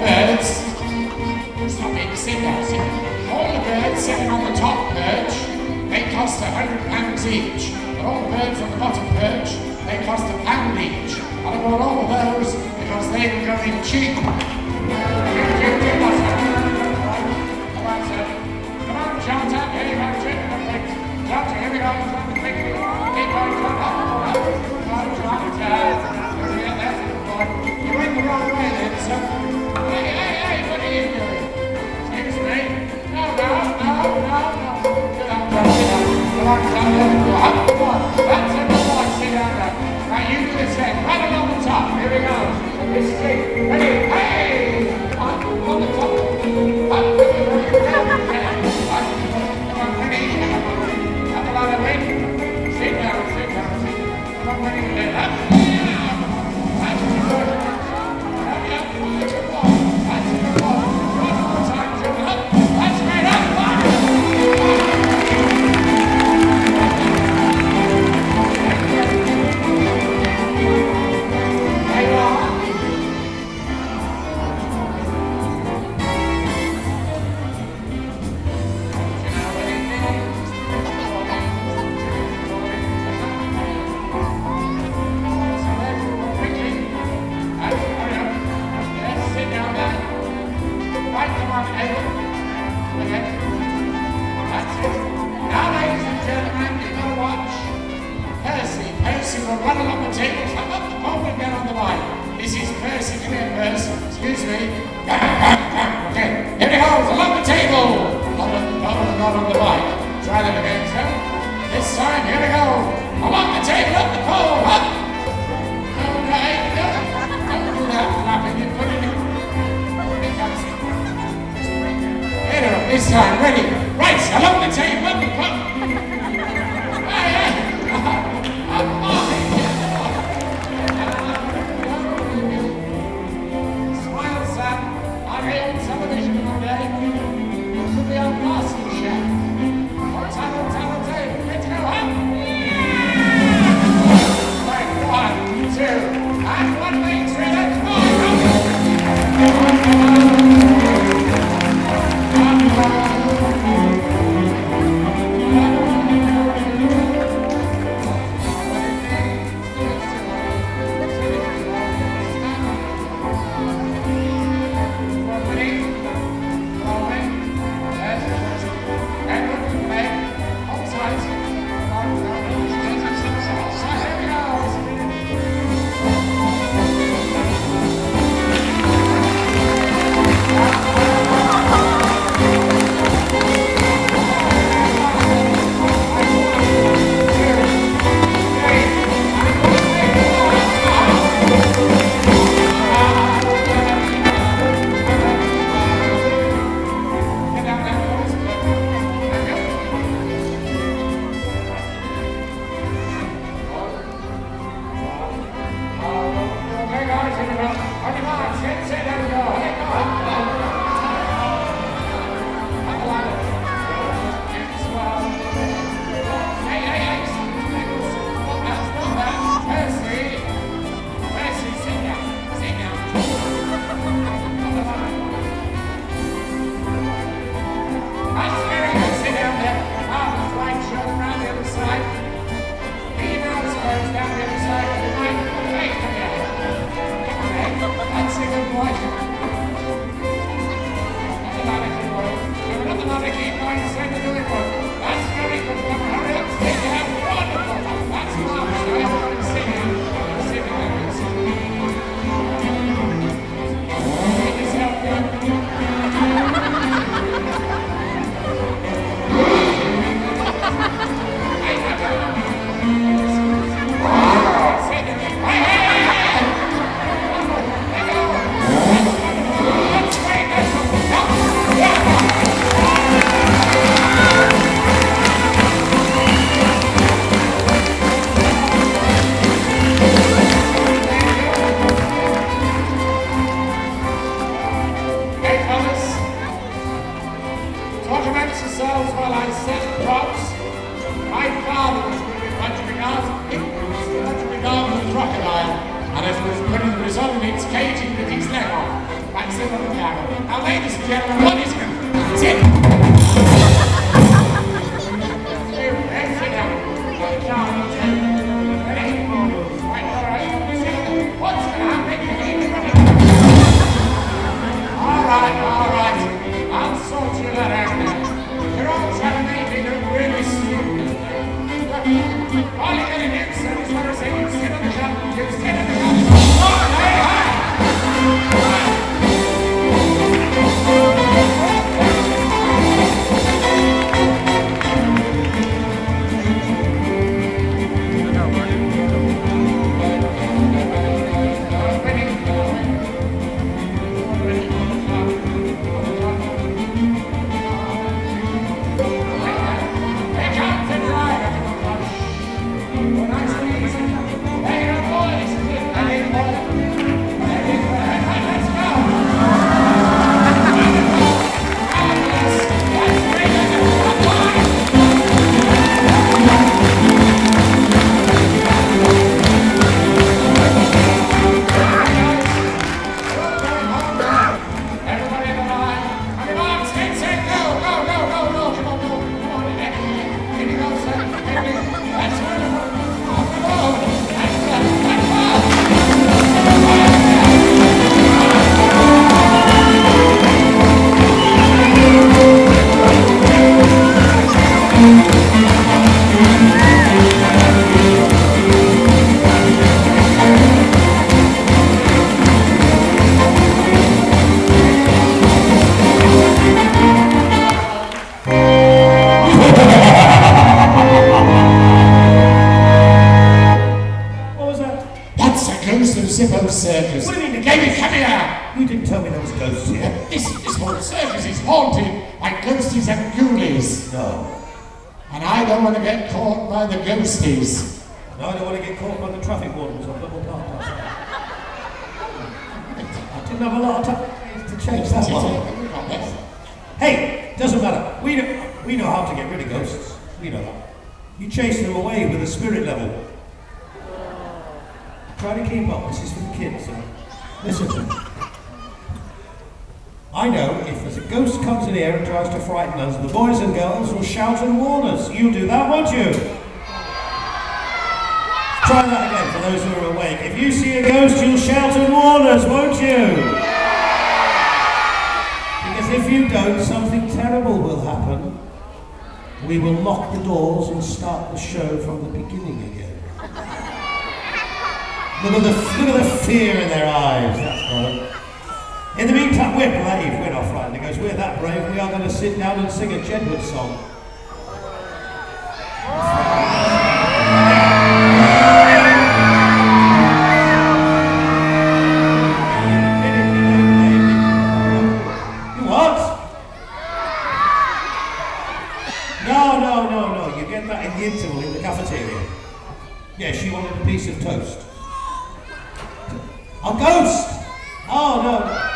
birds, stop it, sit down, sit down. All the birds sitting on the top perch, they cost £100 each. But all the birds on the bottom perch, they cost £1 each. I bought all of those because they were going cheap. Come on, Charter, here you go, Charter, here we go. Keep going, Charter. You went the wrong way then, son. Hey, what are you doing? Excuse me. No. Get up, Come on, Charter. Come on. That's it, come on, sit down there. Right, you do the same. Right along the top. Here we go. This street. Ready? Hey! On the top. Up. Come on, ready? Up a lot of weight. Sit down. Come on, ready? Up. Run along the table, come up the pole and get on the line. This is Percy, come here, Percy. Excuse me. Okay, here he goes, along the table. Hold on the pole and not on the line. Try that again, sir. This time, here we go. Along the table, up the pole, up. Okay, don't do that flapping, you put it in. Here comes it. Here, this time, ready. Right, along the table, up the pole. sit on the piano. Now, ladies and gentlemen, what is it? Sit. Sit down. Ready? Right, all right. Sit. What's going to happen? All right. I'll sort you that out now. You're all trying to make me look really stupid. All you're going to do, sir, is what I say. You sit on the top. You sit on the top. Oh, hey, hi. Zippo circus. What do you mean? David, come here! You didn't tell me there was ghosts here. This whole circus is haunted by ghosties and ghoulies. No. And I don't want to get caught by the ghosties. No, I don't want to get caught by the traffic wardens on double park. I didn't have a lot of time to change that one. Hey, doesn't matter. We know how to get rid of ghosts. We know that. You chase them away with a spirit level. Try to keep up. This is for the kids. So listen to me. I know if a ghost comes in here and tries to frighten us, the boys and girls will shout and warn us. You'll do that, won't you? Try that again for those who are awake. If you see a ghost, you'll shout and warn us, won't you? Because if you don't, something terrible will happen. We will lock the doors and start the show from the beginning again. Look at the fear in their eyes. That's good. In the meantime, we're brave. We're not frightened. Because we're that brave, we are going to sit down and sing a Jedward song. You what? No. You get that in the interval in the cafeteria. Yeah, she wanted a piece of toast. A ghost! Oh, no.